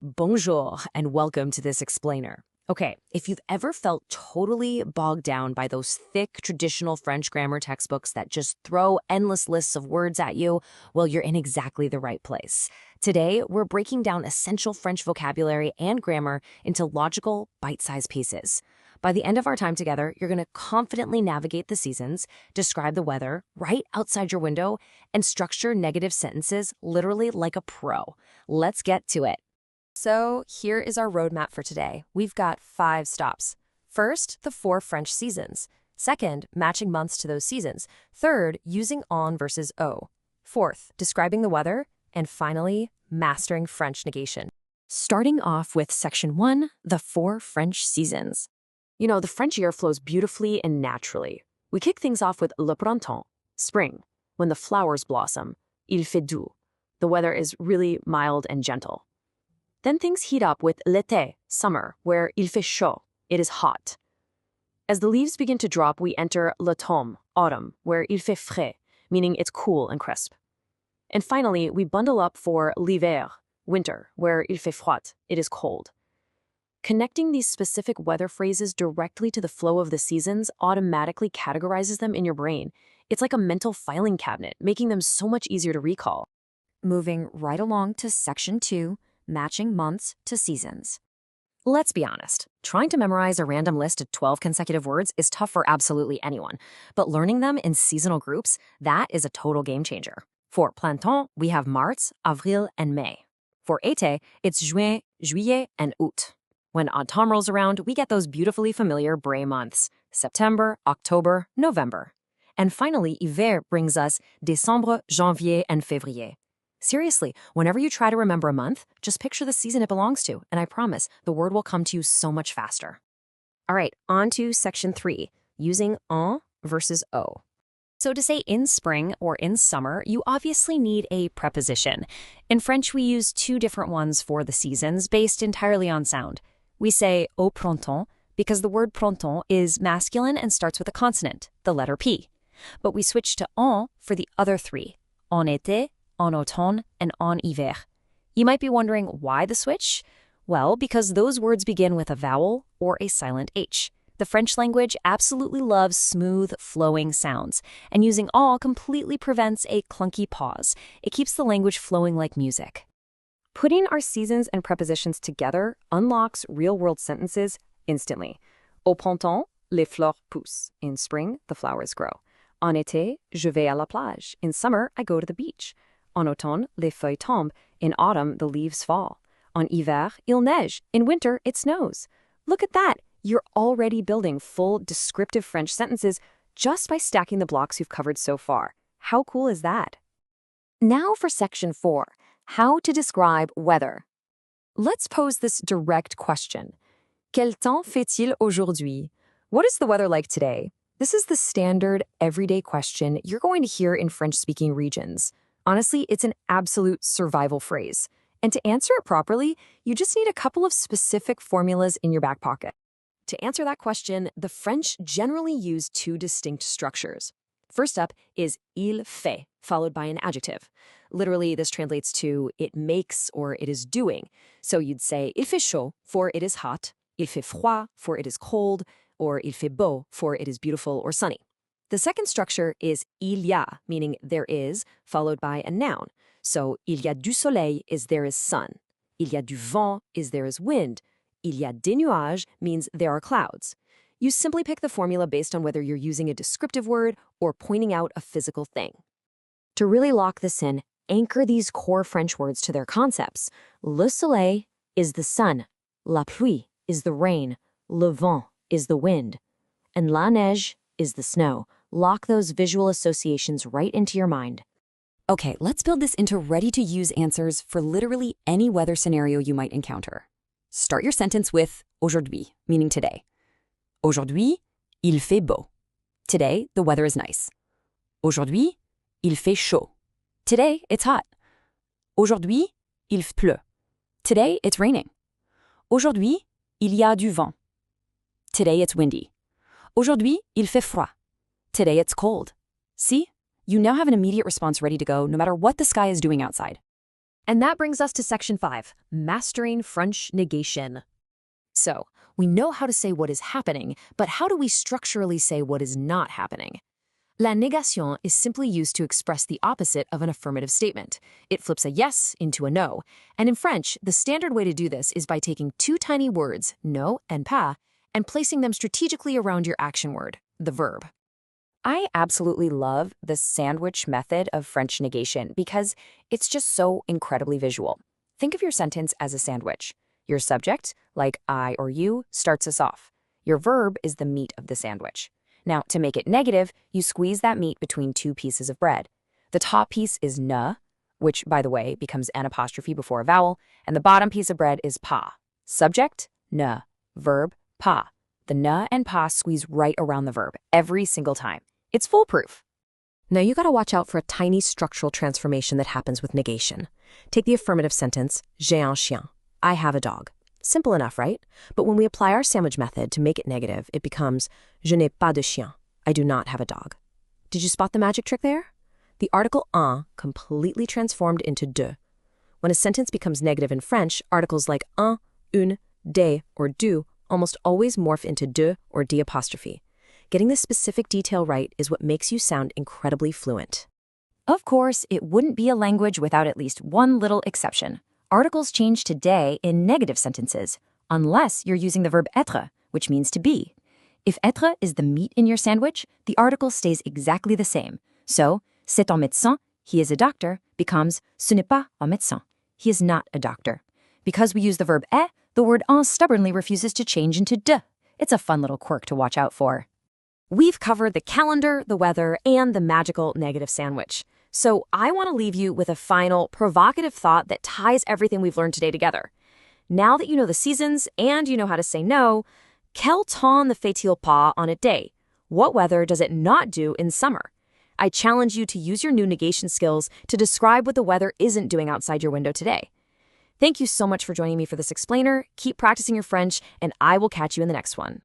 Bonjour and welcome to this explainer. Okay, if you've ever felt totally bogged down by those thick traditional French grammar textbooks that just throw endless lists of words at you, well, you're in exactly the right place. Today, we're breaking down essential French vocabulary and grammar into logical, bite-sized pieces. By the end of our time together, you're going to confidently navigate the seasons, describe the weather right outside your window, and structure negative sentences literally like a pro. Let's get to it. So here is our roadmap for today. We've got 5 stops. First, the 4 French seasons. Second, matching months to those seasons. Third, using on versus o. Fourth, describing the weather. And finally, mastering French negation. Starting off with section 1, the 4 French seasons. You know, the French year flows beautifully and naturally. We kick things off with le printemps, spring, when the flowers blossom. Il fait doux. The weather is really mild and gentle. Then things heat up with l'été, summer, where il fait chaud, it is hot. As the leaves begin to drop, we enter l'automne, autumn, where il fait frais, meaning it's cool and crisp. And finally, we bundle up for l'hiver, winter, where il fait froid, it is cold. Connecting these specific weather phrases directly to the flow of the seasons automatically categorizes them in your brain. It's like a mental filing cabinet, making them so much easier to recall. Moving right along to section 2, matching months to seasons. Let's be honest, trying to memorize a random list of 12 consecutive words is tough for absolutely anyone, but learning them in seasonal groups, that is a total game changer. For printemps, we have mars, avril, and May. For été, it's juin, juillet, and août. When autumn rolls around, we get those beautifully familiar Bray months, September, October, November. And finally, hiver brings us décembre, janvier, and février. Seriously, whenever you try to remember a month, just picture the season it belongs to, and I promise the word will come to you so much faster. All right, on to section 3, using en versus o. So to say in spring or in summer, you obviously need a preposition. In French, we use 2 different ones for the seasons based entirely on sound. We say au printemps because the word printemps is masculine and starts with a consonant, the letter P. But we switch to en for the other 3, en été, en automne, and en hiver. You might be wondering why the switch? Well, because those words begin with a vowel or a silent H. The French language absolutely loves smooth, flowing sounds, and using all completely prevents a clunky pause. It keeps the language flowing like music. Putting our seasons and prepositions together unlocks real-world sentences instantly. Au printemps, les fleurs poussent. In spring, the flowers grow. En été, je vais à la plage. In summer, I go to the beach. En automne, les feuilles tombent. In autumn, the leaves fall. En hiver, il neige. In winter, it snows. Look at that! You're already building full, descriptive French sentences just by stacking the blocks you've covered so far. How cool is that? Now for section 4, how to describe weather. Let's pose this direct question. Quel temps fait-il aujourd'hui? What is the weather like today? This is the standard, everyday question you're going to hear in French-speaking regions. Honestly, it's an absolute survival phrase. And to answer it properly, you just need a couple of specific formulas in your back pocket. To answer that question, the French generally use 2 distinct structures. First up is il fait, followed by an adjective. Literally, this translates to it makes or it is doing. So you'd say il fait chaud for it is hot, il fait froid for it is cold, or il fait beau for it is beautiful or sunny. The second structure is il y a, meaning there is, followed by a noun. So il y a du soleil is there is sun. Il y a du vent is there is wind. Il y a des nuages means there are clouds. You simply pick the formula based on whether you're using a descriptive word or pointing out a physical thing. To really lock this in, anchor these core French words to their concepts. Le soleil is the sun. La pluie is the rain. Le vent is the wind. And la neige is the snow. Lock those visual associations right into your mind. Okay, let's build this into ready-to-use answers for literally any weather scenario you might encounter. Start your sentence with aujourd'hui, meaning today. Aujourd'hui, il fait beau. Today, the weather is nice. Aujourd'hui, il fait chaud. Today, it's hot. Aujourd'hui, il pleut. Today, it's raining. Aujourd'hui, il y a du vent. Today, it's windy. Aujourd'hui, il fait froid. Today, it's cold. See? You now have an immediate response ready to go no matter what the sky is doing outside. And that brings us to section 5, mastering French negation. So, we know how to say what is happening, but how do we structurally say what is not happening? La négation is simply used to express the opposite of an affirmative statement. It flips a yes into a no. And in French, the standard way to do this is by taking two tiny words, no and pas, and placing them strategically around your action word, the verb. I absolutely love the sandwich method of French negation because it's just so incredibly visual. Think of your sentence as a sandwich. Your subject, like I or you, starts us off. Your verb is the meat of the sandwich. Now, to make it negative, you squeeze that meat between two pieces of bread. The top piece is ne, which, by the way, becomes an apostrophe before a vowel, and the bottom piece of bread is pas. Subject, ne. Verb, pas. The ne and pas squeeze right around the verb every single time. It's foolproof. Now you gotta watch out for a tiny structural transformation that happens with negation. Take the affirmative sentence, j'ai un chien. I have a dog. Simple enough, right? But when we apply our sandwich method to make it negative, it becomes je n'ai pas de chien. I do not have a dog. Did you spot the magic trick there? The article un completely transformed into de. When a sentence becomes negative in French, articles like un, une, des, or du almost always morph into de or d apostrophe. Getting this specific detail right is what makes you sound incredibly fluent. Of course, it wouldn't be a language without at least one little exception. Articles change to day in negative sentences, unless you're using the verb être, which means to be. If être is the meat in your sandwich, the article stays exactly the same. So, c'est un médecin, he is a doctor, becomes ce n'est pas un médecin, he is not a doctor. Because we use the verb est, the word un stubbornly refuses to change into de. It's a fun little quirk to watch out for. We've covered the calendar, the weather, and the magical negative sandwich. So I want to leave you with a final provocative thought that ties everything we've learned today together. Now that you know the seasons and you know how to say no, quel temps ne fait-il pas en été? What weather does it not do in summer? I challenge you to use your new negation skills to describe what the weather isn't doing outside your window today. Thank you so much for joining me for this explainer. Keep practicing your French, and I will catch you in the next one.